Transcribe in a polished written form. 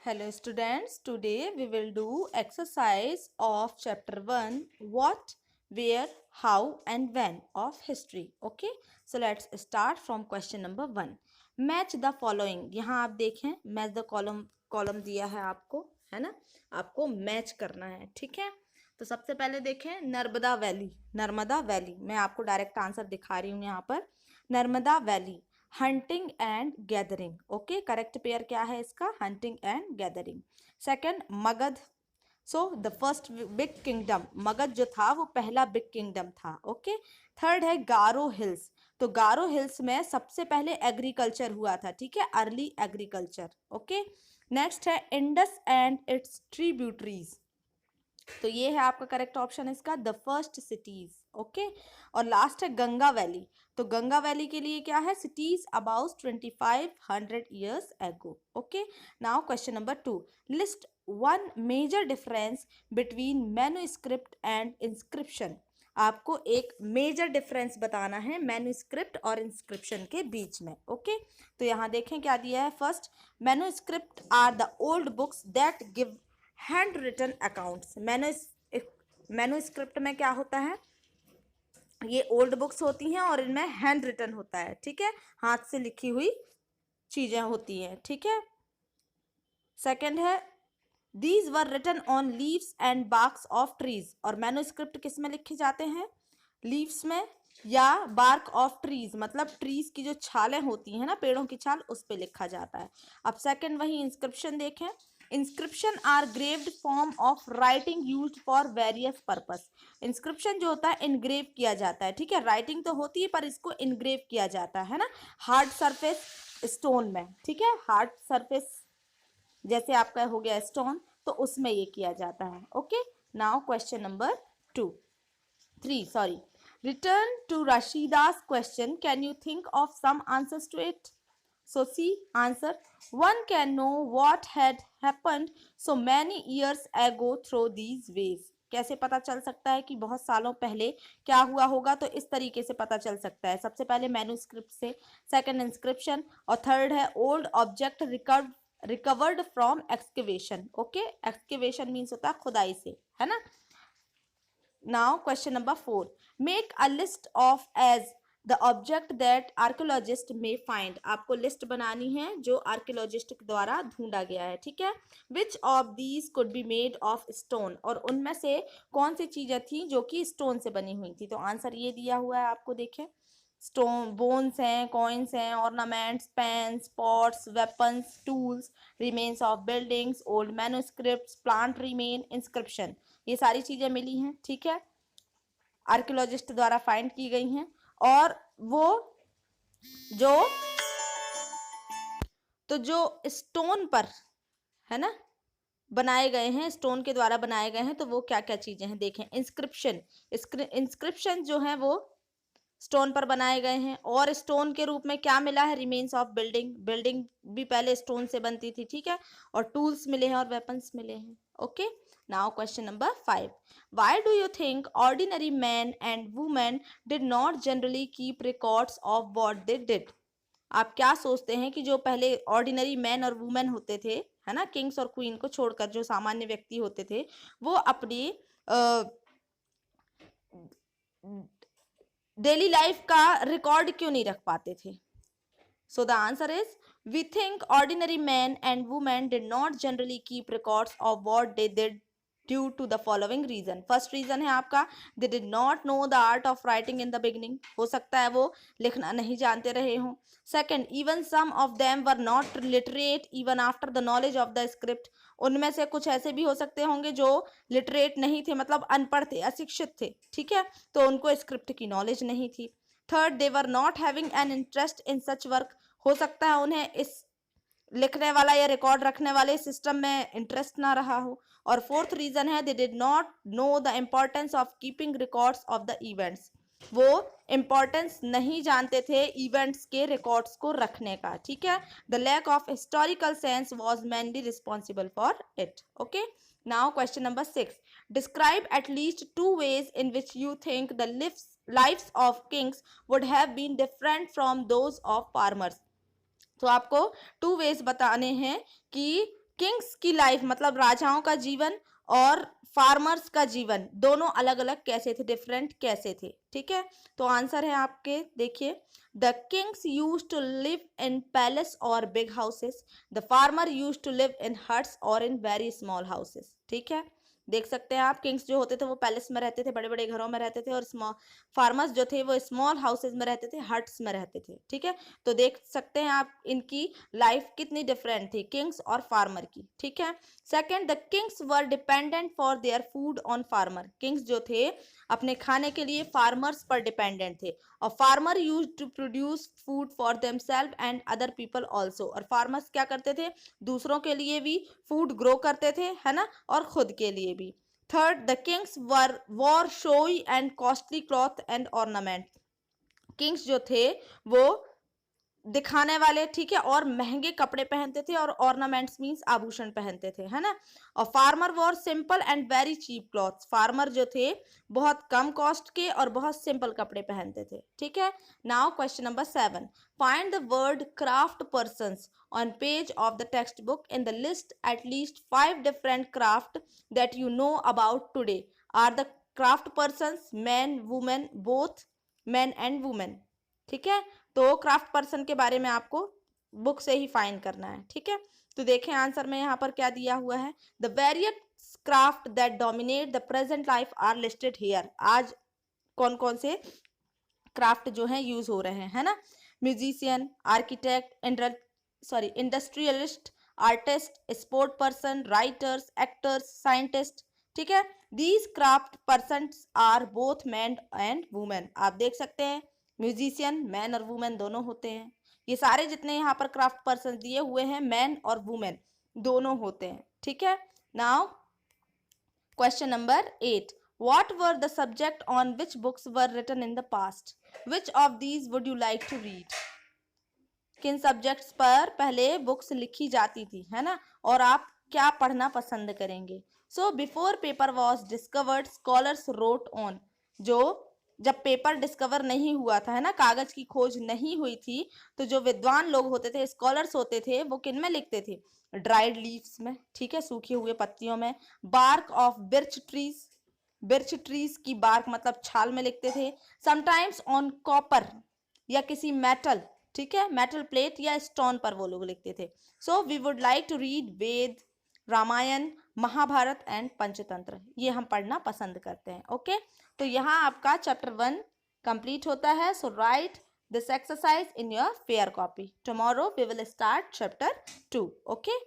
Hello students, today we will do exercise of chapter 1 what, where, how and when of history. Okay, so let's start from question number 1. Match the following. यहाँ आप देखें match the column दिया है आपको, है ना, आपको match करना है. ठीक है, तो सबसे पहले देखें नर्मदा वैली. मैं आपको डायरेक्ट आंसर दिखा रही हूँ यहाँ पर. Narmada valley, hunting and gathering. Okay, correct pair क्या है इसका? Hunting and gathering. Second Magadh. So the first big kingdom, Magadh जो था वो पहला बिग किंगडम था. ओके. थर्ड है गारो हिल्स. तो गारो हिल्स में सबसे पहले एग्रीकल्चर हुआ था. ठीक है, अर्ली एग्रीकल्चर. ओके. नेक्स्ट है इंडस एंड इट्स ट्रिब्यूटरीज. तो ये है आपका करेक्ट ऑप्शन इसका, द फर्स्ट सिटीज. ओके. और लास्ट है गंगा वैली. तो गंगा वैली के लिए क्या है? Cities about 2500 years ago. Okay. Now question number 2. List one major difference between manuscript and inscription. आपको एक मेजर डिफरेंस बताना है मैन्युस्क्रिप्ट और इंस्क्रिप्शन के बीच में. ओके. तो यहाँ देखें क्या दिया है. First, manuscript are the old books that give hand written accounts. Manuscript में क्या होता है? ये ओल्ड बुक्स होती हैं और इनमें हैंड रिटन होता है. ठीक है, हाथ से लिखी हुई चीजें होती हैं. ठीक है. सेकंड है these were written on leaves and barks of trees. और मैन्युस्क्रिप्ट किस में लिखे जाते हैं? लीव्स में या बार्क ऑफ ट्रीज, मतलब ट्रीज की जो छालें होती हैं ना, पेड़ों की छाल, उस पे लिखा जाता है. अब सेकंड वही इंस्क्रिप्शन देखें. Inscription are graved form of writing used for various purpose. Inscription जो होता है इनग्रेव किया जाता है. ठीक है, राइटिंग तो होती है पर इसको इनग्रेव किया जाता है ना, हार्ड सरफेस स्टोन में. ठीक है, हार्ड सरफेस जैसे आपका हो गया स्टोन, तो उसमें ये किया जाता है. Okay. Now question number 3 sorry. Return to Rashida's question. Can you think of some answers to it? So see answer. One can know what had happened so many years ago through these ways. कैसे पता चल सकता है कि बहुत सालों पहले क्या हुआ होगा? तो इस तरीके से पता चल सकता है. सबसे पहले मैन्युस्क्रिप्ट से, सेकंड इंस्क्रिप्शन, और थर्ड है old object recovered from excavation. Okay, excavation means होता है खुदाई से, है ना. Now question number 4. Make a list of as the object that archaeologist may find. आपको लिस्ट बनानी है जो आर्कियोलॉजिस्ट द्वारा ढूंढा गया है. ठीक है. Which of these could be made of stone. और उनमें से कौन सी चीजें थी जो कि स्टोन से बनी हुई थी? तो आंसर ये दिया हुआ है आपको, देखें. स्टोन बोन्स हैं, कॉइन्स हैं, ornaments, pens, pots, weapons, tools, remains of buildings, old manuscripts, plant remain, inscription. ये सारी चीजें मिली हैं. ठीक है, आर्कियोलॉजिस्ट द्वारा फाइंड की गई हैं. और वो जो स्टोन पर, है ना, बनाए गए हैं, स्टोन के द्वारा बनाए गए हैं, तो वो क्या क्या चीजें हैं देखें. इंस्क्रिप्शन जो है वो स्टोन पर बनाए गए हैं. और स्टोन के रूप में क्या मिला है? रिमेन्स ऑफ बिल्डिंग भी पहले स्टोन से बनती थी. ठीक है, और टूल्स मिले हैं और वेपन्स मिले हैं. Okay. Now question number 5. Why do you think ordinary man and women did not generally keep records of what they did. आप क्या सोचते हैं कि जो पहले ऑर्डिनरी मैन और वुमेन होते थे, है ना, किंग्स और क्वीन को छोड़कर जो सामान्य व्यक्ति होते थे, वो अपनी डेली लाइफ का रिकॉर्ड क्यों नहीं रख पाते थे? So the answer is we think ordinary man and women did not generally keep records of what they did due to the following reason. First reason है आपका, they did not know the art of writing in the beginning. हो सकता है वो लिखना नहीं जानते रहे हों. Second, even some of them were not literate even after the knowledge of the script. उनमें से कुछ ऐसे भी हो सकते होंगे जो लिटरेट नहीं थे, मतलब अनपढ़ थे, अशिक्षित थे. ठीक है, तो उनको स्क्रिप्ट की नॉलेज नहीं थी. Third, they were not having an interest in such work. हो सकता है उन्हें इस लिखने वाला या रिकॉर्ड रखने वाले सिस्टम में इंटरेस्ट ना रहा हो. और फोर्थ रीजन है, दे did not know the importance of keeping records of the events. वो इम्पोर्टेंस नहीं जानते थे इवेंट्स के रिकॉर्ड्स को रखने का. ठीक है, the lack of historical sense was mainly responsible for it. Okay. Now question number 6. Describe at least 2 ways in which you think the lives of kings would have been different from those of farmers. तो आपको 2 ways बताने हैं कि Kings की life मतलब राजाओं का जीवन और फार्मर्स का जीवन दोनों अलग अलग कैसे थे, डिफरेंट कैसे थे, ठीक है। तो आंसर है आपके, देखिए, the kings use to live in palace और big houses, the farmer use to live in huts और इन वेरी स्मॉल हाउसेस, ठीक है। देख सकते हैं आप, किंग्स जो होते थे वो पैलेस में रहते थे, बड़े बड़े घरों में रहते थे, और स्मॉल फार्मर्स जो थे वो स्मॉल हाउसेज में रहते थे, हट्स में रहते थे, ठीक है। तो देख सकते हैं आप इनकी लाइफ कितनी डिफरेंट थी किंग्स और फार्मर की, ठीक है। Second, the Kings were dependent for their food on farmer, Kings जो थे अपने खाने के लिए फार्मर्स पर डिपेंडेंट थे, और farmer use to produce food for themself and other people also, और फार्मर्स क्या करते थे, दूसरों के लिए भी फूड ग्रो करते थे, है ना, और खुद के लिए भी। Third, the Kings were war showy and costly cloth and ornament, Kings जो थे वो दिखाने वाले, ठीक है, और महंगे कपड़े पहनते थे, और ऑर्नामेंट्स मींस आभूषण पहनते थे, है ना। और farmer wore simple and very cheap clothes, farmer जो थे बहुत कम कॉस्ट के और बहुत सिंपल कपड़े पहनते थे, ठीक है। Now question number 7, find the word craft persons on page of the textbook in the list at least 5 different craft that you know about today. Are the craft persons men, women, both men and women, ठीक है। तो craft person के बारे में आपको book से ही find करना है, ठीक है। तो देखें आंसर में यहाँ पर क्या दिया हुआ है, the various craft that dominate the present life are listed here. आज कौन कौन से क्राफ्ट जो है यूज हो रहे हैं, है ना, musician, architect, industrialist, artist, sport person, writers, actors, scientist, ठीक है। These craft person are both man and women. आप देख सकते हैं म्यूजिशियन मैन और वुमेन दोनों होते हैं, ये सारे जितने यहाँ पर क्राफ्ट पर्सन दिए हुए हैं मैन और वुमेन दोनों होते हैं, ठीक है। Now question number 8, what were the subject on which books were written in the past? Which of these would you like to read? किन सब्जेक्ट्स पर पहले बुक्स लिखी जाती थी, है ना, और आप क्या पढ़ना पसंद करेंगे। So before paper was discovered scholars road on, जो जब पेपर डिस्कवर नहीं हुआ था, है ना, कागज की खोज नहीं हुई थी, तो जो विद्वान लोग होते थे, स्कॉलर्स होते थे, वो किन में लिखते थे, ड्राइड लीव्स में, ठीक है, सूखे हुए पत्तियों में, bark of birch trees, birch trees की बार्क मतलब छाल में लिखते थे, समटाइम्स ऑन कॉपर या किसी मेटल, ठीक है, मेटल प्लेट या स्टोन पर वो लोग लिखते थे। So we would like to read Veda, Ramayana, Mahabharata and Panchatantra, ये हम पढ़ना पसंद करते हैं, ओके। तो यहाँ आपका चैप्टर 1 कंप्लीट होता है। So write this exercise in your fair copy. Tomorrow we will start chapter 2, okay.